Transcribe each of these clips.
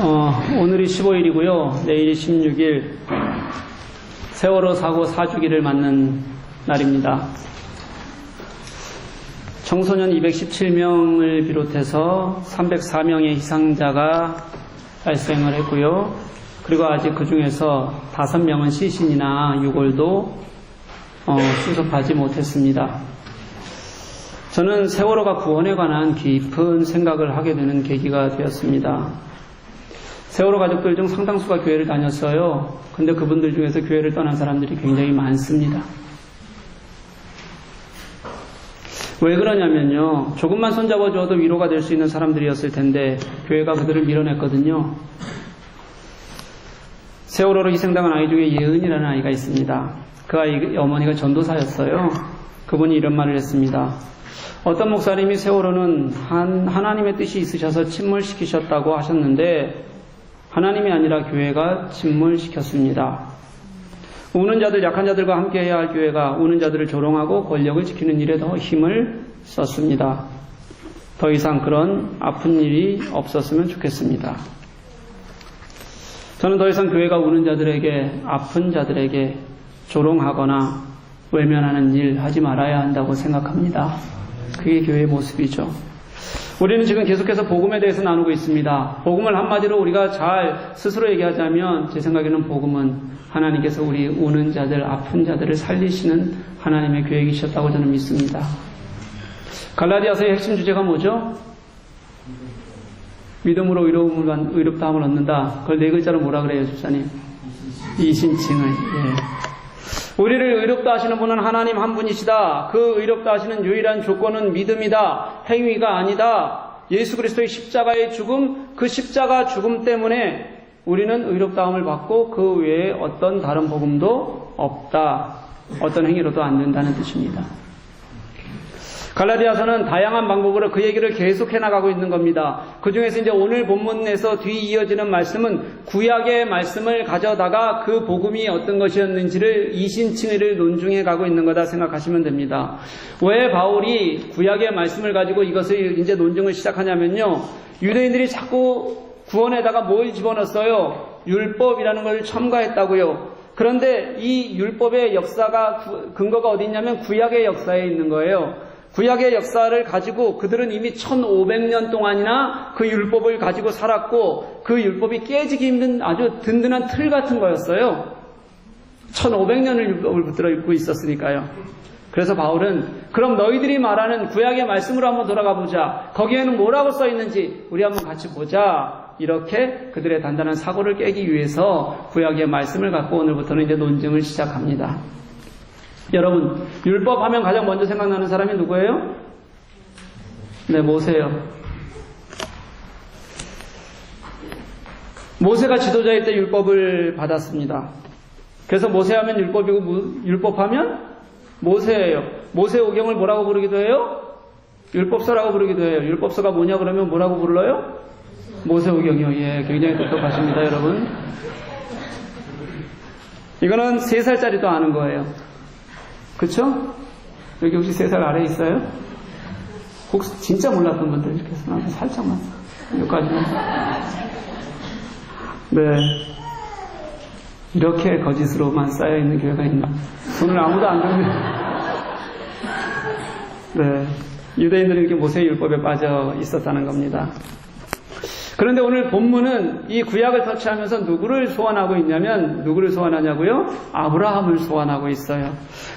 오늘이 15일이고요. 내일이 16일 세월호 사고 4주기를 맞는 날입니다. 청소년 217명을 비롯해서 304명의 희생자가 발생을 했고요. 그리고 아직 그 중에서 5명은 시신이나 유골도 수습하지 못했습니다. 저는 세월호가 구원에 관한 깊은 생각을 하게 되는 계기가 되었습니다. 세월호 가족들 중 상당수가 교회를 다녔어요. 근데 그분들 중에서 교회를 떠난 사람들이 굉장히 많습니다. 왜 그러냐면요. 조금만 손잡아줘도 위로가 될 수 있는 사람들이었을 텐데 교회가 그들을 밀어냈거든요. 세월호로 희생당한 아이 중에 예은이라는 아이가 있습니다. 그 아이 어머니가 전도사였어요. 그분이 이런 말을 했습니다. 어떤 목사님이 세월호는 하나님의 뜻이 있으셔서 침몰시키셨다고 하셨는데 하나님이 아니라 교회가 침몰시켰습니다. 우는 자들, 약한 자들과 함께 해야 할 교회가 우는 자들을 조롱하고 권력을 지키는 일에 더 힘을 썼습니다. 더 이상 그런 아픈 일이 없었으면 좋겠습니다. 저는 더 이상 교회가 우는 자들에게, 아픈 자들에게 조롱하거나 외면하는 일 하지 말아야 한다고 생각합니다. 그게 교회의 모습이죠. 우리는 지금 계속해서 복음에 대해서 나누고 있습니다. 복음을 한마디로 우리가 잘 스스로 얘기하자면 제 생각에는 복음은 하나님께서 우리 우는 자들, 아픈 자들을 살리시는 하나님의 계획이셨다고 저는 믿습니다. 갈라디아서의 핵심 주제가 뭐죠? 믿음으로 의롭다함을 얻는다. 그걸 4글자로 뭐라 그래요, 집사님? 이신칭을. 예. 우리를 의롭다 하시는 분은 하나님 한 분이시다. 그 의롭다 하시는 유일한 조건은 믿음이다. 행위가 아니다. 예수 그리스도의 십자가의 죽음, 그 십자가 죽음 때문에 우리는 의롭다함을 받고 그 외에 어떤 다른 복음도 없다. 어떤 행위로도 안 된다는 뜻입니다. 갈라디아서는 다양한 방법으로 그 얘기를 계속해 나가고 있는 겁니다. 그 중에서 이제 오늘 본문에서 뒤 이어지는 말씀은 구약의 말씀을 가져다가 그 복음이 어떤 것이었는지를 이신칭의를 논중해 가고 있는 거다 생각하시면 됩니다. 왜 바울이 구약의 말씀을 가지고 이것을 이제 논증을 시작하냐면요. 유대인들이 자꾸 구원에다가 뭘 집어넣었어요? 율법이라는 걸 첨가했다고요. 그런데 이 율법의 역사가 근거가 어디 있냐면 구약의 역사에 있는 거예요. 구약의 역사를 가지고 그들은 이미 1500년 동안이나 그 율법을 가지고 살았고 그 율법이 깨지기 힘든 아주 든든한 틀 같은 거였어요. 1500년을 율법을 붙들어 입고 있었으니까요. 그래서 바울은 그럼 너희들이 말하는 구약의 말씀으로 한번 돌아가 보자. 거기에는 뭐라고 써 있는지 우리 한번 같이 보자. 이렇게 그들의 단단한 사고를 깨기 위해서 구약의 말씀을 갖고 오늘부터는 이제 논증을 시작합니다. 여러분, 율법 하면 가장 먼저 생각나는 사람이 누구예요? 네, 모세요. 모세가 지도자일 때 율법을 받았습니다. 그래서 모세 하면 율법이고 율법하면 모세예요. 모세오경을 뭐라고 부르기도 해요? 율법서라고 부르기도 해요. 율법서가 뭐냐 그러면 뭐라고 불러요? 모세오경이요. 예, 굉장히 똑똑하십니다, 여러분. 이거는 3살짜리도 아는 거예요. 그쵸? 여기 혹시 3살 아래 있어요? 혹시 진짜 몰랐던 분들 이렇게 손 살짝만 여기까지만. 네. 이렇게 거짓으로만 쌓여있는 교회가 있나? 손을 아무도 안 들면. 네. 유대인들이 이렇게 모세의 율법에 빠져 있었다는 겁니다. 그런데 오늘 본문은 이 구약을 터치하면서 누구를 소환하고 있냐면 누구를 소환하냐고요? 아브라함을 소환하고 있어요.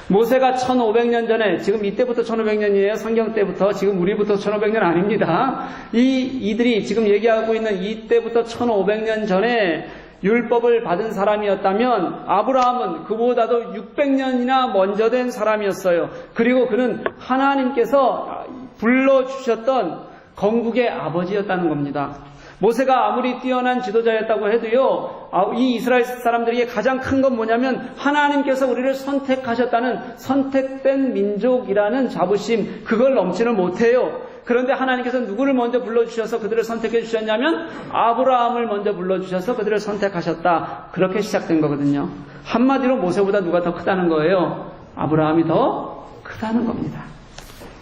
모세가 1500년 전에, 지금 이때부터 1500년이에요. 성경 때부터. 지금 우리부터 1500년 아닙니다. 이들이 지금 얘기하고 있는 이때부터 1500년 전에 율법을 받은 사람이었다면 아브라함은 그보다도 600년이나 먼저 된 사람이었어요. 그리고 그는 하나님께서 불러주셨던 건국의 아버지였다는 겁니다. 모세가 아무리 뛰어난 지도자였다고 해도요, 이 이스라엘 사람들에게 가장 큰 건 뭐냐면 하나님께서 우리를 선택하셨다는 선택된 민족이라는 자부심, 그걸 넘지는 못해요. 그런데 하나님께서 누구를 먼저 불러주셔서 그들을 선택해 주셨냐면 아브라함을 먼저 불러주셔서 그들을 선택하셨다. 그렇게 시작된 거거든요. 한마디로 모세보다 누가 더 크다는 거예요? 아브라함이 더 크다는 겁니다.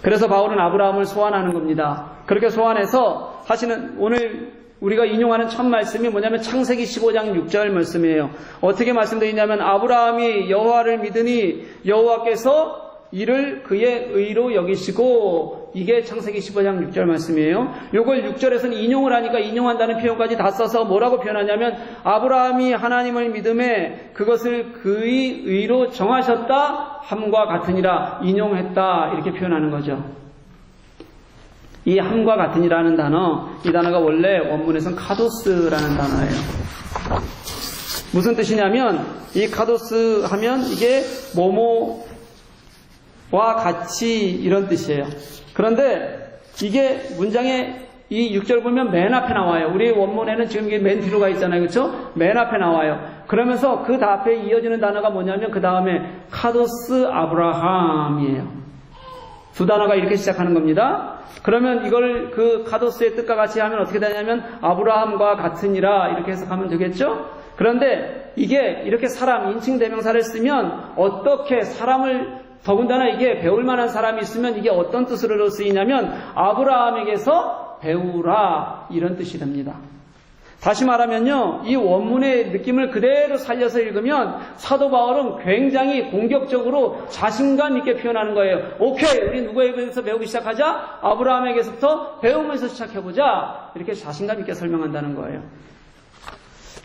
그래서 바울은 아브라함을 소환하는 겁니다. 그렇게 소환해서 하시는 오늘 우리가 인용하는 첫 말씀이 뭐냐면 창세기 15장 6절 말씀이에요. 어떻게 말씀되어 있냐면 아브라함이 여호와를 믿으니 여호와께서 이를 그의 의로 여기시고, 이게 창세기 15장 6절 말씀이에요. 요걸 6절에서는 인용을 하니까 인용한다는 표현까지 다 써서 뭐라고 표현하냐면 아브라함이 하나님을 믿음에 그것을 그의 의로 정하셨다 함과 같으니라, 인용했다, 이렇게 표현하는 거죠. 이 함과 같으니라는 단어, 이 단어가 원래 원문에서는 카도스라는 단어예요. 무슨 뜻이냐면 이 카도스 하면 이게 뭐뭐와 같이 이런 뜻이에요. 그런데 이게 문장에 이 6절 보면 맨 앞에 나와요. 우리 원문에는 지금 이게 맨 뒤로 가 있잖아요. 그렇죠? 맨 앞에 나와요. 그러면서 그 앞에 이어지는 단어가 뭐냐면 그 다음에 카도스 아브라함이에요. 두 단어가 이렇게 시작하는 겁니다. 그러면 이걸 그 카도스의 뜻과 같이 하면 어떻게 되냐면 아브라함과 같으니라, 이렇게 해석하면 되겠죠? 그런데 이게 이렇게 사람, 인칭 대명사를 쓰면 어떻게 사람을, 더군다나 이게 배울 만한 사람이 있으면 이게 어떤 뜻으로 쓰이냐면 아브라함에게서 배우라, 이런 뜻이 됩니다. 다시 말하면요, 이 원문의 느낌을 그대로 살려서 읽으면 사도 바울은 굉장히 공격적으로 자신감 있게 표현하는 거예요. 오케이, 우리 누구에게서 배우기 시작하자? 아브라함에게서부터 배우면서 시작해보자. 이렇게 자신감 있게 설명한다는 거예요.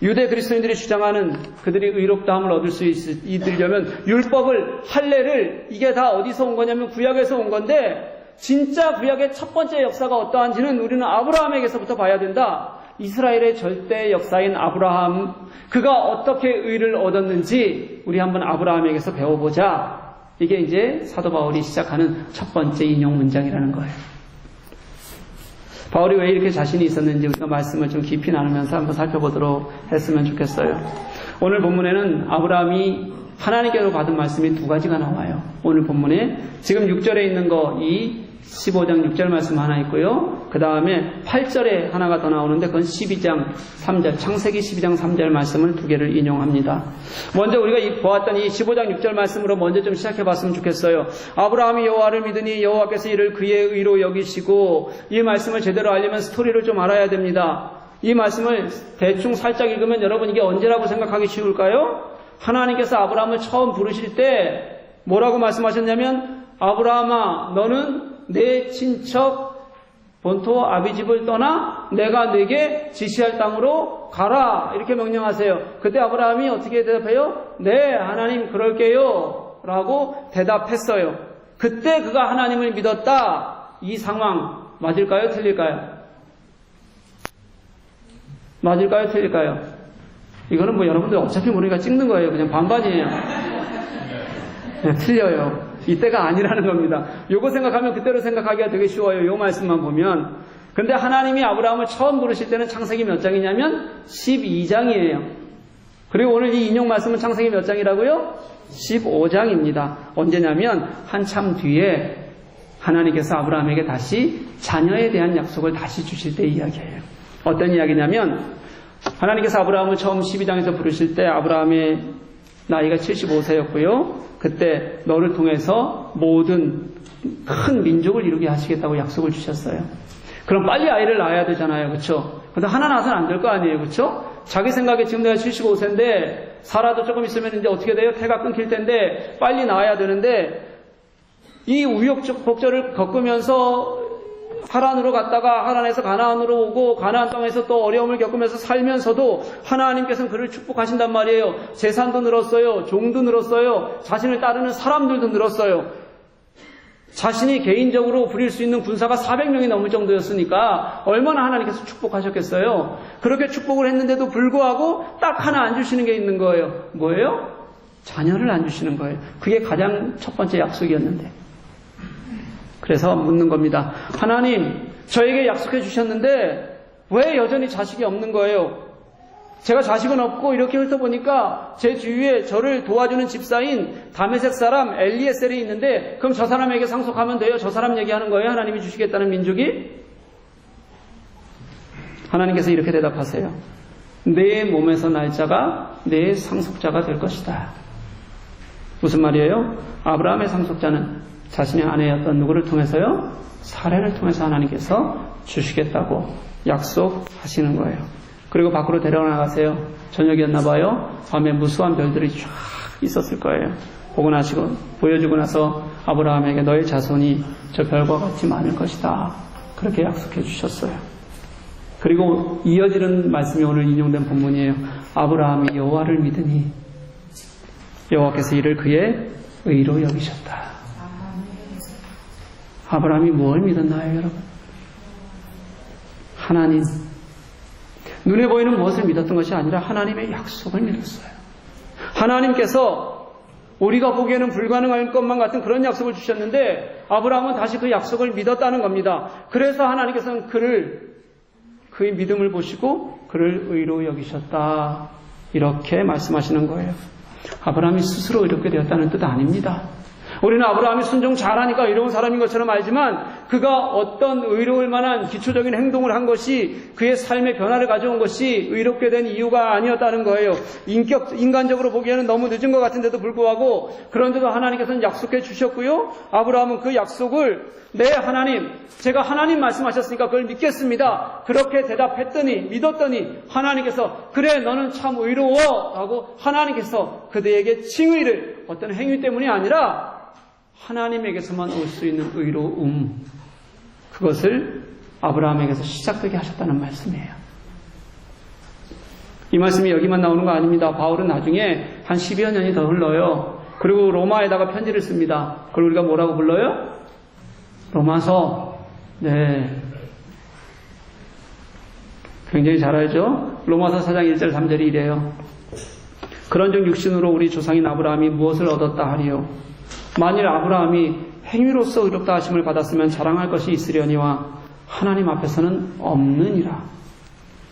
유대 그리스도인들이 주장하는 그들이 의롭다함을 얻을 수 있으려면 율법을, 할례를, 이게 다 어디서 온 거냐면 구약에서 온 건데, 진짜 구약의 첫 번째 역사가 어떠한지는 우리는 아브라함에게서부터 봐야 된다. 이스라엘의 절대 역사인 아브라함, 그가 어떻게 의를 얻었는지 우리 한번 아브라함에게서 배워보자. 이게 이제 사도 바울이 시작하는 첫 번째 인용 문장이라는 거예요. 바울이 왜 이렇게 자신이 있었는지 우리가 말씀을 좀 깊이 나누면서 한번 살펴보도록 했으면 좋겠어요. 오늘 본문에는 아브라함이 하나님께로 받은 말씀이 두 가지가 나와요. 오늘 본문에 지금 6절에 있는 거, 이 15장 6절 말씀 하나 있고요. 그 다음에 8절에 하나가 더 나오는데 그건 12장 3절, 창세기 12장 3절 말씀을 두 개를 인용합니다. 먼저 우리가 보았던 이 15장 6절 말씀으로 먼저 좀 시작해 봤으면 좋겠어요. 아브라함이 여호와를 믿으니 여호와께서 이를 그의 의로 여기시고, 이 말씀을 제대로 알려면 스토리를 좀 알아야 됩니다. 이 말씀을 대충 살짝 읽으면 여러분 이게 언제라고 생각하기 쉬울까요? 하나님께서 아브라함을 처음 부르실 때 뭐라고 말씀하셨냐면, 아브라함아, 너는 내 친척 본토 아비집을 떠나 내가 네게 지시할 땅으로 가라, 이렇게 명령하세요. 그때 아브라함이 어떻게 대답해요? 네, 하나님 그럴게요 라고 대답했어요. 그때 그가 하나님을 믿었다. 이 상황 맞을까요? 틀릴까요? 맞을까요? 틀릴까요? 이거는 뭐 여러분들 어차피 모르니까 찍는 거예요. 그냥 반반이에요. 네, 틀려요. 이때가 아니라는 겁니다. 요거 생각하면 그때로 생각하기가 되게 쉬워요. 요 말씀만 보면. 근데 하나님이 아브라함을 처음 부르실 때는 창세기 몇 장이냐면 12장이에요. 그리고 오늘 이 인용 말씀은 창세기 몇 장이라고요? 15장입니다. 언제냐면 한참 뒤에 하나님께서 아브라함에게 다시 자녀에 대한 약속을 다시 주실 때 이야기예요. 어떤 이야기냐면, 하나님께서 아브라함을 처음 12장에서 부르실 때 아브라함의 나이가 75세였고요. 그때 너를 통해서 모든 큰 민족을 이루게 하시겠다고 약속을 주셨어요. 그럼 빨리 아이를 낳아야 되잖아요. 그렇죠? 근데 하나 낳아서는 안 될 거 아니에요. 그렇죠? 자기 생각에 지금 내가 75세인데 살아도 조금 있으면 이제 어떻게 돼요? 태가 끊길 텐데 빨리 낳아야 되는데, 이 우여곡절을 겪으면서 하란으로 갔다가 하란에서 가나안으로 오고 가나안 땅에서 또 어려움을 겪으면서 살면서도 하나님께서는 그를 축복하신단 말이에요. 재산도 늘었어요. 종도 늘었어요. 자신을 따르는 사람들도 늘었어요. 자신이 개인적으로 부릴 수 있는 군사가 400명이 넘을 정도였으니까 얼마나 하나님께서 축복하셨겠어요. 그렇게 축복을 했는데도 불구하고 딱 하나 안 주시는 게 있는 거예요. 뭐예요? 자녀를 안 주시는 거예요. 그게 가장 첫 번째 약속이었는데. 그래서 묻는 겁니다. 하나님, 저에게 약속해 주셨는데 왜 여전히 자식이 없는 거예요? 제가 자식은 없고 이렇게 훑어보니까 제 주위에 저를 도와주는 집사인 다메섹 사람 엘리에셀이 있는데, 그럼 저 사람에게 상속하면 돼요? 저 사람 얘기하는 거예요? 하나님이 주시겠다는 민족이? 하나님께서 이렇게 대답하세요. 내 몸에서 날 자가 내 상속자가 될 것이다. 무슨 말이에요? 아브라함의 상속자는 자신의 아내였던 누구를 통해서요? 사례를 통해서 하나님께서 주시겠다고 약속하시는 거예요. 그리고 밖으로 데려나가세요. 저녁이었나 봐요. 밤에 무수한 별들이 쫙 있었을 거예요. 보여주고 나서 아브라함에게 너의 자손이 저 별과 같이 많을 것이다. 그렇게 약속해 주셨어요. 그리고 이어지는 말씀이 오늘 인용된 본문이에요. 아브라함이 여호와를 믿으니 여호와께서 이를 그의 의로 여기셨다. 아브라함이 뭘 믿었나요, 여러분? 하나님. 눈에 보이는 무엇을 믿었던 것이 아니라 하나님의 약속을 믿었어요. 하나님께서 우리가 보기에는 불가능할 것만 같은 그런 약속을 주셨는데 아브라함은 다시 그 약속을 믿었다는 겁니다. 그래서 하나님께서는 그의 믿음을 보시고 그를 의로 여기셨다. 이렇게 말씀하시는 거예요. 아브라함이 스스로 의롭게 되었다는 뜻 아닙니다. 우리는 아브라함이 순종 잘하니까 의로운 사람인 것처럼 알지만 그가 어떤 의로울 만한 기초적인 행동을 한 것이 그의 삶의 변화를 가져온 것이 의롭게 된 이유가 아니었다는 거예요. 인간적으로 보기에는 너무 늦은 것 같은데도 불구하고 그런데도 하나님께서는 약속해 주셨고요. 아브라함은 그 약속을 네 하나님, 제가 하나님 말씀하셨으니까 그걸 믿겠습니다. 그렇게 대답했더니 믿었더니 하나님께서 그래 너는 참 의로워 라고 하나님께서 그들에게 칭의를 어떤 행위 때문이 아니라 하나님에게서만 올 수 있는 의로움, 그것을 아브라함에게서 시작되게 하셨다는 말씀이에요. 이 말씀이 여기만 나오는 거 아닙니다. 바울은 나중에 한 10여 년이 더 흘러요. 그리고 로마에다가 편지를 씁니다. 그걸 우리가 뭐라고 불러요? 로마서. 네. 굉장히 잘 알죠? 로마서 4장 1절 3절이 이래요. 그런즉 육신으로 우리 조상인 아브라함이 무엇을 얻었다 하리요? 만일 아브라함이 행위로서 의롭다 하심을 받았으면 자랑할 것이 있으려니와 하나님 앞에서는 없느니라.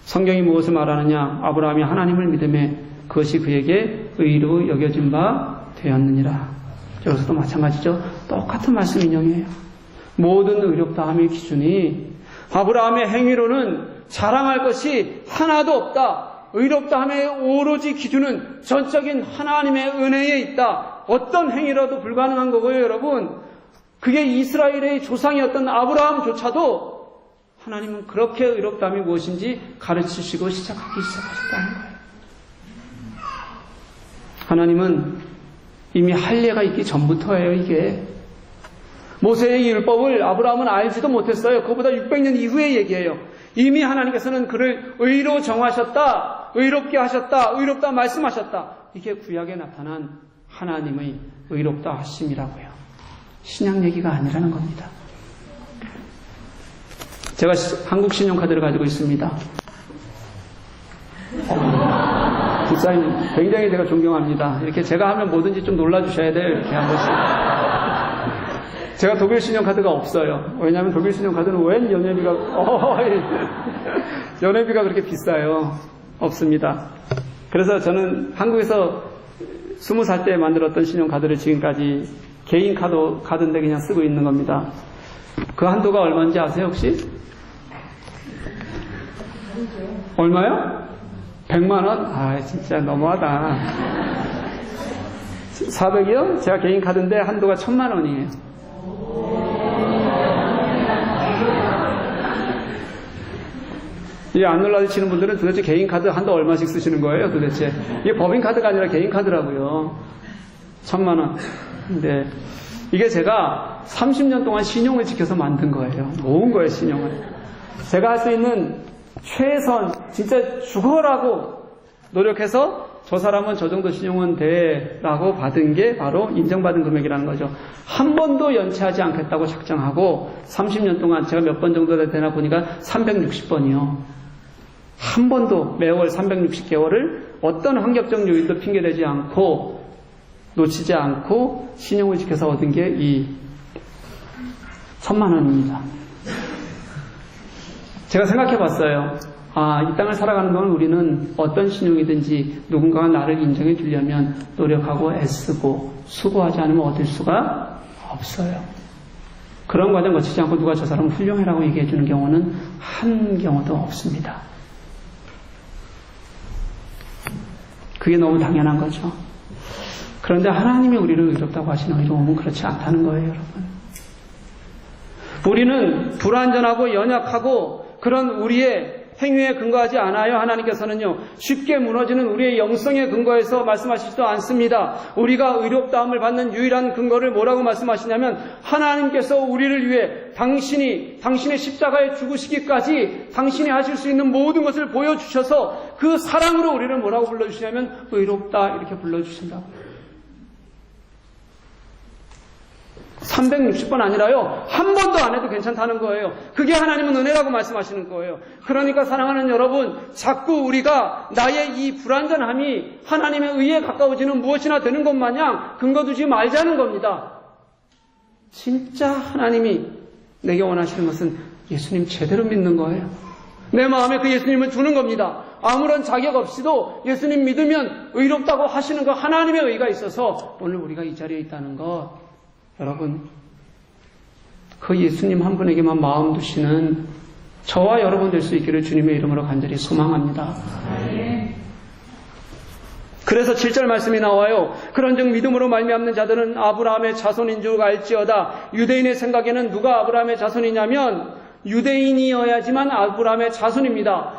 성경이 무엇을 말하느냐? 아브라함이 하나님을 믿음에 그것이 그에게 의로 여겨진 바 되었느니라. 여기서도 마찬가지죠. 똑같은 말씀 인용이에요. 모든 의롭다함의 기준이 아브라함의 행위로는 자랑할 것이 하나도 없다. 의롭다함의 오로지 기준은 전적인 하나님의 은혜에 있다. 어떤 행위라도 불가능한 거고요, 여러분. 그게 이스라엘의 조상이었던 아브라함조차도 하나님은 그렇게 의롭다함이 무엇인지 가르치시고 시작하기 시작하셨다는 거예요. 하나님은 이미 할례가 있기 전부터예요, 이게. 모세의 율법을 아브라함은 알지도 못했어요. 그보다 600년 이후의 얘기예요. 이미 하나님께서는 그를 의로 정하셨다, 의롭게 하셨다, 의롭다 말씀하셨다. 이게 구약에 나타난 하나님의 의롭다 하심이라고요. 신약 얘기가 아니라는 겁니다. 제가 한국 신용카드를 가지고 있습니다. 집사님 굉장히 제가 존경합니다. 이렇게 제가 하면 뭐든지 좀 놀라주셔야 돼요. 이렇게 한 번씩. 제가 독일 신용카드가 없어요. 왜냐하면 독일 신용카드는 웬 연회비가 그렇게 비싸요. 없습니다. 그래서 저는 한국에서 20살 때 만들었던 신용카드를 지금까지 개인 카드인데 그냥 쓰고 있는 겁니다. 그 한도가 얼마인지 아세요 혹시? 얼마요? 100만 원? 아 진짜 너무하다. 400이요? 제가 개인 카드인데 한도가 1000만 원이에요. 이게 안 놀라시는 분들은 도대체 개인 카드 한도 얼마씩 쓰시는 거예요 도대체? 이게 법인 카드가 아니라 개인 카드라고요. 1000만 원. 근데 이게 제가 30년 동안 신용을 지켜서 만든 거예요. 모은 거예요, 신용을. 제가 할 수 있는 최선, 진짜 죽어라고 노력해서 저 사람은 저 정도 신용은 돼 라고 받은 게 바로 인정받은 금액이라는 거죠. 한 번도 연체하지 않겠다고 작정하고 30년 동안 제가 몇 번 정도 되나 보니까 360번이요. 한 번도 매월 360개월을 어떤 환경적 요인도 핑계대지 않고 놓치지 않고 신용을 지켜서 얻은 게 이 1000만 원입니다. 제가 생각해 봤어요. 이 땅을 살아가는 동안 우리는 어떤 신용이든지 누군가가 나를 인정해 주려면 노력하고 애쓰고 수고하지 않으면 얻을 수가 없어요. 그런 과정 거치지 않고 누가 저 사람 훌륭해라고 얘기해 주는 경우는 한 경우도 없습니다. 그게 너무 당연한 거죠. 그런데 하나님이 우리를 의롭다고 하시는 의로움은 그렇지 않다는 거예요, 여러분. 우리는 불완전하고 연약하고 그런 우리의 행위에 근거하지 않아요. 하나님께서는요, 쉽게 무너지는 우리의 영성에 근거해서 말씀하시지도 않습니다. 우리가 의롭다함을 받는 유일한 근거를 뭐라고 말씀하시냐면, 하나님께서 우리를 위해 당신의 십자가에 죽으시기까지 당신이 하실 수 있는 모든 것을 보여주셔서 그 사랑으로 우리를 뭐라고 불러주시냐면 의롭다 이렇게 불러주신다고요. 360번 아니라요, 한 번도 안 해도 괜찮다는 거예요. 그게 하나님은 은혜라고 말씀하시는 거예요. 그러니까 사랑하는 여러분, 자꾸 우리가 나의 이 불완전함이 하나님의 의에 가까워지는 무엇이나 되는 것 마냥 근거 두지 말자는 겁니다. 진짜 하나님이 내게 원하시는 것은 예수님 제대로 믿는 거예요. 내 마음에 그 예수님을 두는 겁니다. 아무런 자격 없이도 예수님 믿으면 의롭다고 하시는 거, 하나님의 의가 있어서 오늘 우리가 이 자리에 있다는 것, 여러분, 그 예수님 한 분에게만 마음 두시는 저와 여러분 될 수 있기를 주님의 이름으로 간절히 소망합니다. 그래서 7절 말씀이 나와요. 그런즉 믿음으로 말미암는 자들은 아브라함의 자손인 줄 알지어다. 유대인의 생각에는 누가 아브라함의 자손이냐면 유대인이어야지만 아브라함의 자손입니다.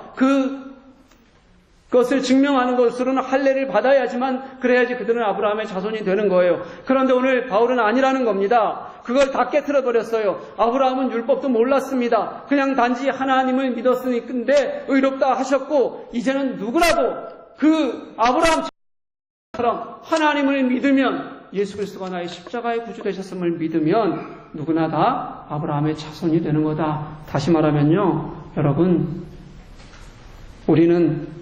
그것을 증명하는 것으로는 할례를 받아야지만, 그래야지 그들은 아브라함의 자손이 되는 거예요. 그런데 오늘 바울은 아니라는 겁니다. 그걸 다 깨트려 버렸어요. 아브라함은 율법도 몰랐습니다. 그냥 단지 하나님을 믿었으니 근데 의롭다 하셨고, 이제는 누구라도 그 아브라함처럼 하나님을 믿으면, 예수 그리스도가 나의 십자가의 구주 되셨음을 믿으면 누구나 다 아브라함의 자손이 되는 거다. 다시 말하면요, 여러분, 우리는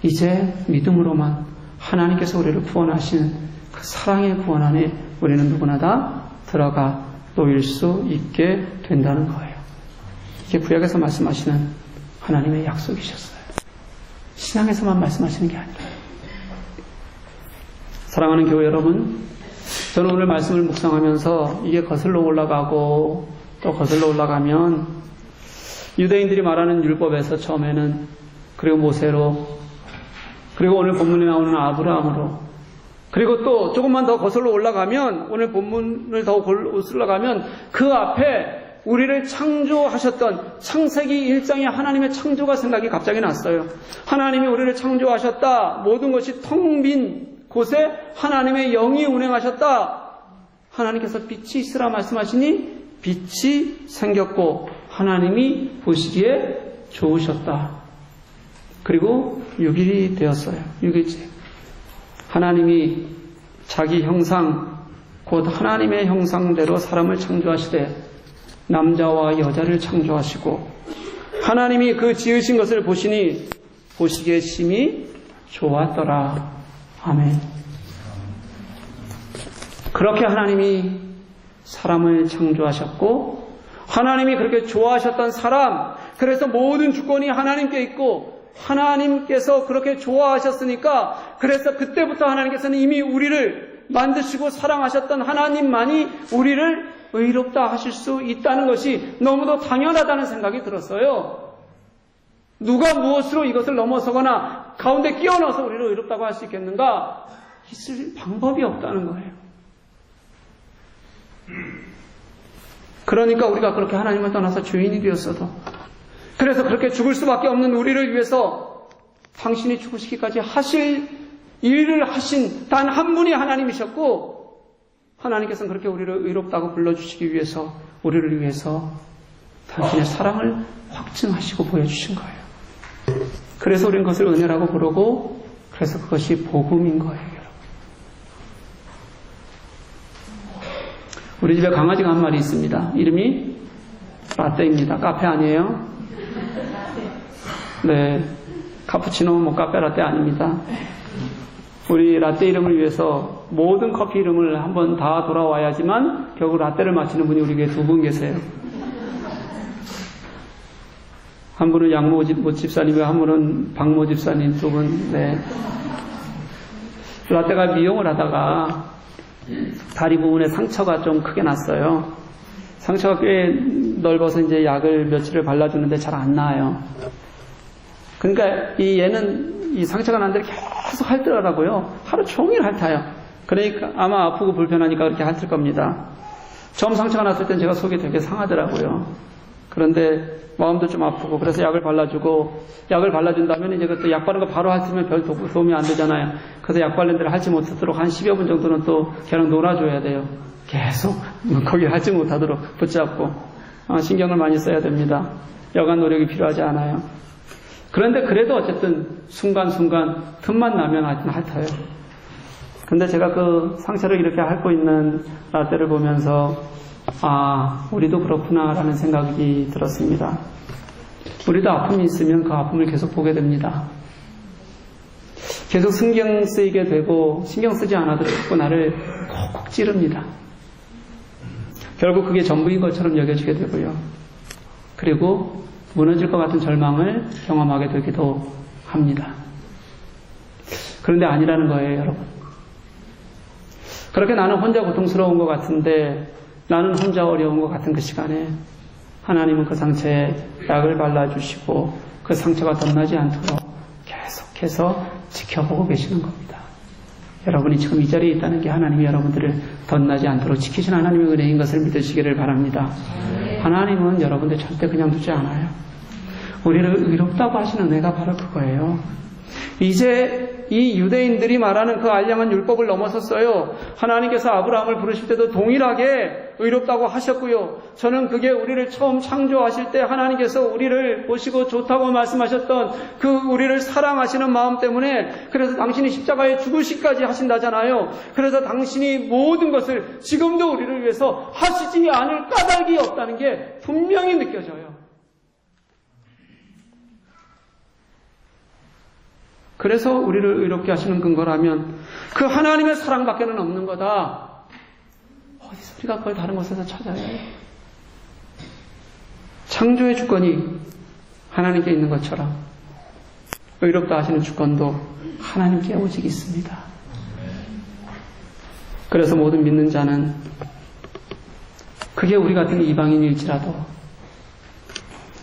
이제 믿음으로만 하나님께서 우리를 구원하신 그 사랑의 구원 안에 우리는 누구나 다 들어가 놓일 수 있게 된다는 거예요. 이게 구약에서 말씀하시는 하나님의 약속이셨어요. 신앙에서만 말씀하시는 게 아니라. 사랑하는 교회 여러분, 저는 오늘 말씀을 묵상하면서 이게 거슬러 올라가고 또 거슬러 올라가면 유대인들이 말하는 율법에서 처음에는, 그리고 모세로, 그리고 오늘 본문에 나오는 아브라함으로, 그리고 또 조금만 더 거슬러 올라가면, 오늘 본문을 더 거슬러가면 그 앞에 우리를 창조하셨던 창세기 1장의 하나님의 창조가 생각이 갑자기 났어요. 하나님이 우리를 창조하셨다. 모든 것이 텅 빈 곳에 하나님의 영이 운행하셨다. 하나님께서 빛이 있으라 말씀하시니 빛이 생겼고 하나님이 보시기에 좋으셨다. 그리고 6일이 되었어요. 6일째. 하나님이 자기 형상, 곧 하나님의 형상대로 사람을 창조하시되 남자와 여자를 창조하시고, 하나님이 그 지으신 것을 보시니 보시기에 심히 좋았더라. 아멘. 그렇게 하나님이 사람을 창조하셨고, 하나님이 그렇게 좋아하셨던 사람, 그래서 모든 주권이 하나님께 있고, 하나님께서 그렇게 좋아하셨으니까, 그래서 그때부터 하나님께서는 이미 우리를 만드시고 사랑하셨던 하나님만이 우리를 의롭다 하실 수 있다는 것이 너무도 당연하다는 생각이 들었어요. 누가 무엇으로 이것을 넘어서거나 가운데 끼워 넣어서 우리를 의롭다고 할 수 있겠는가? 있을 방법이 없다는 거예요. 그러니까 우리가 그렇게 하나님을 떠나서 죄인이 되었어도, 그래서 그렇게 죽을 수밖에 없는 우리를 위해서 당신이 죽으시기까지 하실 일을 하신 단 한 분이 하나님이셨고, 하나님께서는 그렇게 우리를 의롭다고 불러주시기 위해서, 우리를 위해서 당신의 사랑을 확증하시고 보여주신 거예요. 그래서 우리는 그것을 은혜라고 부르고, 그래서 그것이 복음인 거예요, 여러분. 우리 집에 강아지가 한 마리 있습니다. 이름이 라떼입니다. 카페 아니에요? 네, 카푸치노, 카페라떼 아닙니다. 우리 라떼 이름을 위해서 모든 커피 이름을 한번 다 돌아와야지만 결국 라떼를 마치는 분이 우리 교회에 2분 계세요. 한 분은 양모 집사님이고 한 분은 박모 집사님, 2분. 네. 라떼가 미용을 하다가 다리 부분에 상처가 좀 크게 났어요. 상처가 꽤 넓어서 이제 약을 며칠을 발라주는데 잘 안 나아요. 그러니까 얘는 이 상처가 난 데를 계속 핥더라고요. 하루 종일 핥아요. 그러니까 아마 아프고 불편하니까 그렇게 핥을 겁니다. 처음 상처가 났을 땐 제가 속이 되게 상하더라고요. 그런데 마음도 좀 아프고 그래서 약을 발라주고 약을 발라준다면 이제 그것도 약 바른 거 바로 하시면 별 도움이 안 되잖아요. 그래서 약 바른 데를 하지 못하도록 한 10여 분 정도는 또 걔랑 놀아줘야 돼요. 계속 거기 하지 못하도록 붙잡고 신경을 많이 써야 됩니다. 여간 노력이 필요하지 않아요. 그런데 그래도 어쨌든 순간순간 틈만 나면 하여튼 핥아요. 근데 제가 그 상처를 이렇게 핥고 있는 라떼를 보면서 우리도 그렇구나라는 생각이 들었습니다. 우리도 아픔이 있으면 그 아픔을 계속 보게 됩니다. 계속 신경 쓰이게 되고 신경 쓰지 않아도 자꾸 나를 콕콕 찌릅니다. 결국 그게 전부인 것처럼 여겨지게 되고요. 그리고 무너질 것 같은 절망을 경험하게 되기도 합니다. 그런데 아니라는 거예요, 여러분. 그렇게 나는 혼자 고통스러운 것 같은데 나는 혼자 어려운 것 같은 그 시간에 하나님은 그 상처에 약을 발라주시고 그 상처가 덧나지 않도록 계속해서 지켜보고 계시는 겁니다. 여러분이 지금 이 자리에 있다는 게 하나님이 여러분들을 덧나지 않도록 지키신 하나님의 은혜인 것을 믿으시기를 바랍니다. 하나님은 여러분들 절대 그냥 두지 않아요. 우리를 의롭다고 하시는 은혜가 바로 그거예요. 이제 이 유대인들이 말하는 그 알량한 율법을 넘어섰어요. 하나님께서 아브라함을 부르실 때도 동일하게 의롭다고 하셨고요. 저는 그게 우리를 처음 창조하실 때 하나님께서 우리를 보시고 좋다고 말씀하셨던 그 우리를 사랑하시는 마음 때문에 그래서 당신이 십자가에 죽으시기까지 하신다잖아요. 그래서 당신이 모든 것을 지금도 우리를 위해서 하시지 않을 까닭이 없다는 게 분명히 느껴져요. 그래서 우리를 의롭게 하시는 근거라면 그 하나님의 사랑밖에는 없는 거다. 어디서 우리가 그걸 다른 곳에서 찾아야 해요? 창조의 주권이 하나님께 있는 것처럼 의롭다 하시는 주권도 하나님께 오직 있습니다. 그래서 모든 믿는 자는 그게 우리 같은 이방인일지라도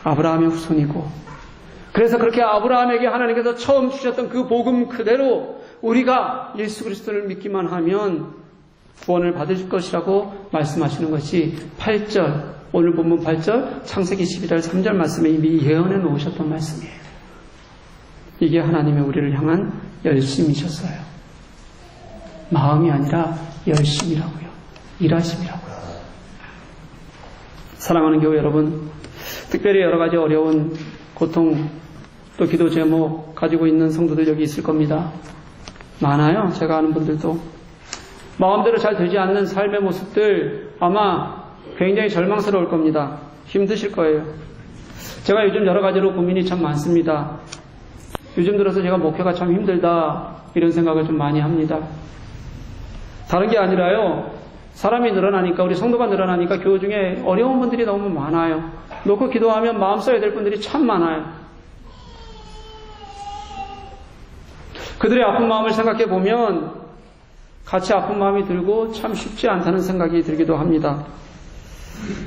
아브라함의 후손이고 그래서 그렇게 아브라함에게 하나님께서 처음 주셨던 그 복음 그대로 우리가 예수 그리스도를 믿기만 하면 구원을 받을 것이라고 말씀하시는 것이 8절, 오늘 본문 8절, 창세기 12절 3절 말씀에 이미 예언해 놓으셨던 말씀이에요. 이게 하나님의 우리를 향한 열심이셨어요. 마음이 아니라 열심이라고요. 일하심이라고요. 사랑하는 교회 여러분, 특별히 여러 가지 어려운 고통, 또 기도 제목 가지고 있는 성도들 여기 있을 겁니다. 많아요. 제가 아는 분들도. 마음대로 잘 되지 않는 삶의 모습들 아마 굉장히 절망스러울 겁니다. 힘드실 거예요. 제가 요즘 여러 가지로 고민이 참 많습니다. 요즘 들어서 제가 목회가 참 힘들다 이런 생각을 좀 많이 합니다. 다른 게 아니라요. 사람이 늘어나니까 우리 성도가 늘어나니까 교회 중에 어려운 분들이 너무 많아요. 놓고 기도하면 마음 써야 될 분들이 참 많아요. 그들의 아픈 마음을 생각해 보면 같이 아픈 마음이 들고 참 쉽지 않다는 생각이 들기도 합니다.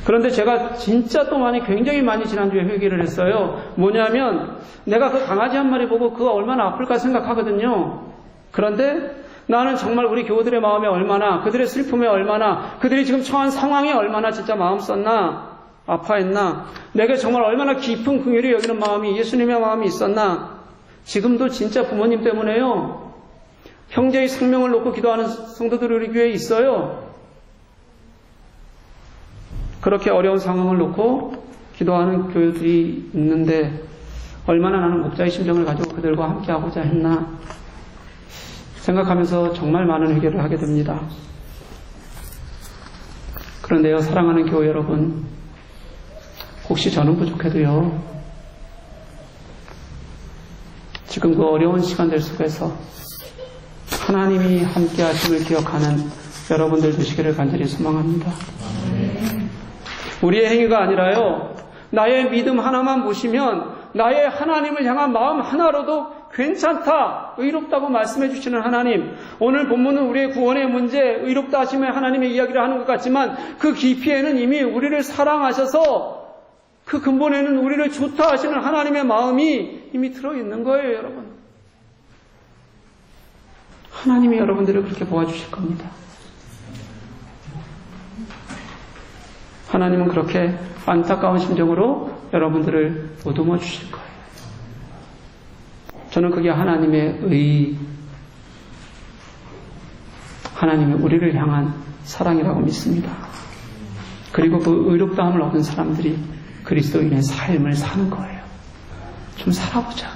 그런데 제가 진짜 또 굉장히 많이 지난주에 회개를 했어요. 뭐냐면 내가 그 강아지 한 마리 보고 그가 얼마나 아플까 생각하거든요. 그런데 나는 정말 우리 교우들의 마음에 얼마나, 그들의 슬픔에 얼마나, 그들이 지금 처한 상황에 얼마나 진짜 마음 썼나, 아파했나, 내게 정말 얼마나 깊은 긍휼히 여기는 마음이, 예수님의 마음이 있었나. 지금도 진짜 부모님 때문에요. 형제의 생명을 놓고 기도하는 성도들이 우리 교회에 있어요. 그렇게 어려운 상황을 놓고 기도하는 교회들이 있는데 얼마나 나는 목자의 심정을 가지고 그들과 함께하고자 했나 생각하면서 정말 많은 회개를 하게 됩니다. 그런데요, 사랑하는 교회 여러분, 혹시 저는 부족해도요, 지금 그 어려운 시간들 속에서 하나님이 함께 하심을 기억하는 여러분들 되시기를 간절히 소망합니다. 우리의 행위가 아니라요, 나의 믿음 하나만 보시면 나의 하나님을 향한 마음 하나로도 괜찮다, 의롭다고 말씀해 주시는 하나님. 오늘 본문은 우리의 구원의 문제, 의롭다 하심의 하나님의 이야기를 하는 것 같지만 그 깊이에는 이미 우리를 사랑하셔서 그 근본에는 우리를 좋다 하시는 하나님의 마음이 이미 들어있는 거예요, 여러분. 하나님이 여러분들을 그렇게 보아주실 겁니다. 하나님은 그렇게 안타까운 심정으로 여러분들을 보듬어 주실 거예요. 저는 그게 하나님의 하나님의 우리를 향한 사랑이라고 믿습니다. 그리고 그 의롭다함을 얻은 사람들이 그리스도인의 삶을 사는 거예요. 좀 살아보자.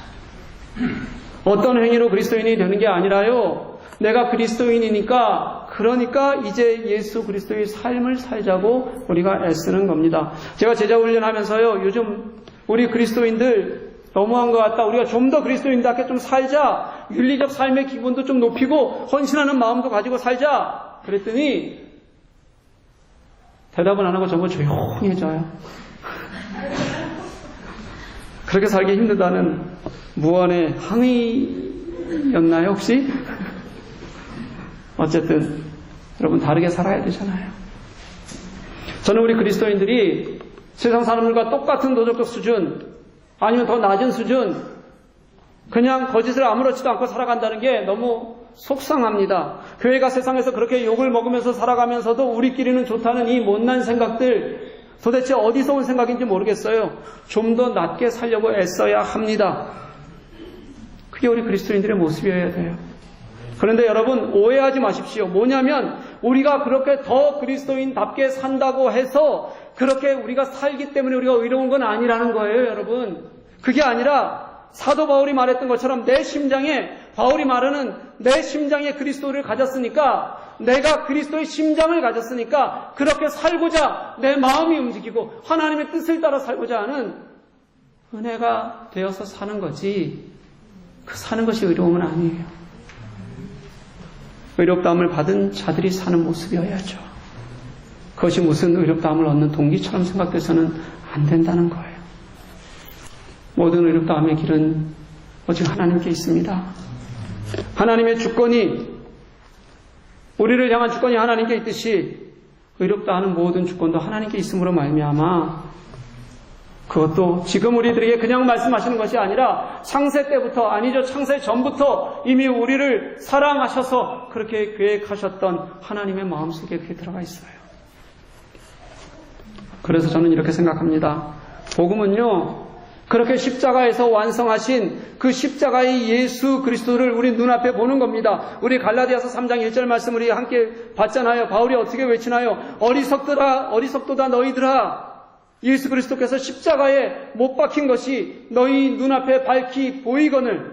어떤 행위로 그리스도인이 되는 게 아니라요. 내가 그리스도인이니까 그러니까 이제 예수 그리스도의 삶을 살자고 우리가 애쓰는 겁니다. 제가 제자 훈련하면서요. 요즘 우리 그리스도인들 너무한 것 같다. 우리가 좀 더 그리스도인답게 좀 살자. 윤리적 삶의 기본도 좀 높이고 헌신하는 마음도 가지고 살자. 그랬더니 대답은 안 하고 전부 조용해져요. 그렇게 살기 힘들다는 무언의 항의였나요 혹시? 어쨌든 여러분 다르게 살아야 되잖아요. 저는 우리 그리스도인들이 세상 사람들과 똑같은 도덕적 수준 아니면 더 낮은 수준 그냥 거짓을 아무렇지도 않고 살아간다는 게 너무 속상합니다. 교회가 세상에서 그렇게 욕을 먹으면서 살아가면서도 우리끼리는 좋다는 이 못난 생각들 도대체 어디서 온 생각인지 모르겠어요. 좀 더 낮게 살려고 애써야 합니다. 그게 우리 그리스도인들의 모습이어야 돼요. 그런데 여러분 오해하지 마십시오. 뭐냐면 우리가 그렇게 더 그리스도인답게 산다고 해서 그렇게 우리가 살기 때문에 우리가 의로운 건 아니라는 거예요, 여러분. 그게 아니라 사도 바울이 말했던 것처럼 내 심장에 바울이 말하는 내 심장에 그리스도를 가졌으니까 내가 그리스도의 심장을 가졌으니까 그렇게 살고자 내 마음이 움직이고 하나님의 뜻을 따라 살고자 하는 은혜가 되어서 사는 거지 그 사는 것이 의로움은 아니에요. 의롭다함을 받은 자들이 사는 모습이어야죠. 그것이 무슨 의롭다함을 얻는 동기처럼 생각돼서는 안 된다는 거예요. 모든 의롭다함의 길은 오직 하나님께 있습니다. 하나님의 주권이 우리를 향한 주권이 하나님께 있듯이 의롭다 하는 모든 주권도 하나님께 있음으로 말미암아 그것도 지금 우리들에게 그냥 말씀하시는 것이 아니라 창세 때부터 아니죠. 창세 전부터 이미 우리를 사랑하셔서 그렇게 계획하셨던 하나님의 마음속에 그게 들어가 있어요. 그래서 저는 이렇게 생각합니다. 복음은요. 그렇게 십자가에서 완성하신 그 십자가의 예수 그리스도를 우리 눈앞에 보는 겁니다. 우리 갈라디아서 3장 1절 말씀 우리 함께 봤잖아요. 바울이 어떻게 외치나요? 어리석도다 너희들아. 예수 그리스도께서 십자가에 못 박힌 것이 너희 눈앞에 밝히 보이거늘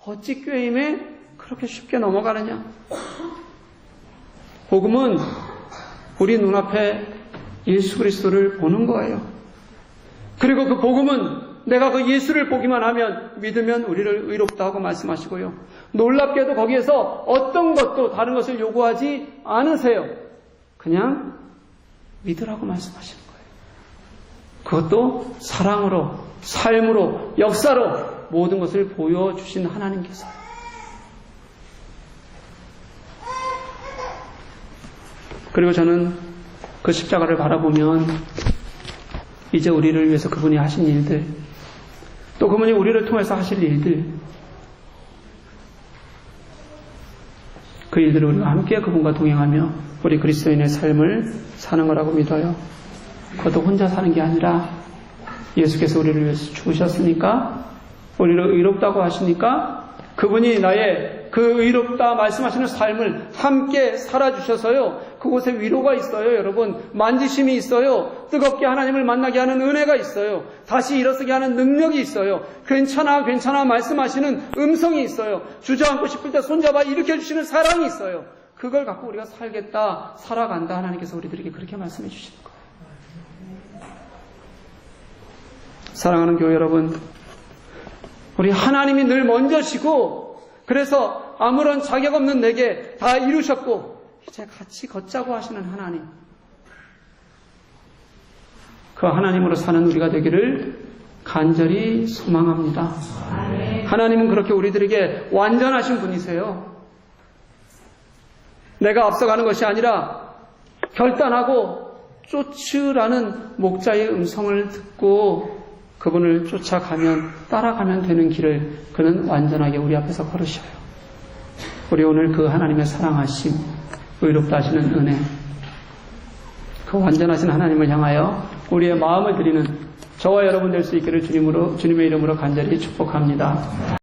어찌 꾀임에 그렇게 쉽게 넘어가느냐. 복음은 우리 눈앞에 예수 그리스도를 보는 거예요. 그리고 그 복음은 내가 그 예수를 보기만 하면 믿으면 우리를 의롭다 하고 말씀하시고요. 놀랍게도 거기에서 어떤 것도 다른 것을 요구하지 않으세요. 그냥 믿으라고 말씀하시는 거예요. 그것도 사랑으로, 삶으로, 역사로 모든 것을 보여주신 하나님께서. 그리고 저는 그 십자가를 바라보면 이제 우리를 위해서 그분이 하신 일들 또 그분이 우리를 통해서 하실 일들 그 일들을 우리가 함께 그분과 동행하며 우리 그리스도인의 삶을 사는 거라고 믿어요. 그것도 혼자 사는 게 아니라 예수께서 우리를 위해서 죽으셨으니까 우리를 의롭다고 하시니까 그분이 나의 그 의롭다 말씀하시는 삶을 함께 살아주셔서요. 그곳에 위로가 있어요. 여러분 만지심이 있어요. 뜨겁게 하나님을 만나게 하는 은혜가 있어요. 다시 일어서게 하는 능력이 있어요. 괜찮아 말씀하시는 음성이 있어요. 주저앉고 싶을 때 손잡아 일으켜주시는 사랑이 있어요. 그걸 갖고 우리가 살겠다 살아간다 하나님께서 우리들에게 그렇게 말씀해 주시는 거예요. 사랑하는 교회 여러분, 우리 하나님이 늘 먼저시고 그래서 아무런 자격 없는 내게 다 이루셨고 이제 같이 걷자고 하시는 하나님, 그 하나님으로 사는 우리가 되기를 간절히 소망합니다. 하나님은 그렇게 우리들에게 완전하신 분이세요. 내가 앞서가는 것이 아니라 결단하고 쫓으라는 목자의 음성을 듣고 그분을 쫓아가면 따라가면 되는 길을 그는 완전하게 우리 앞에서 걸으셔요. 우리 오늘 그 하나님의 사랑하심, 의롭다 하시는 은혜, 그 완전하신 하나님을 향하여 우리의 마음을 드리는 저와 여러분 될 수 있기를 주님의 이름으로 간절히 축복합니다.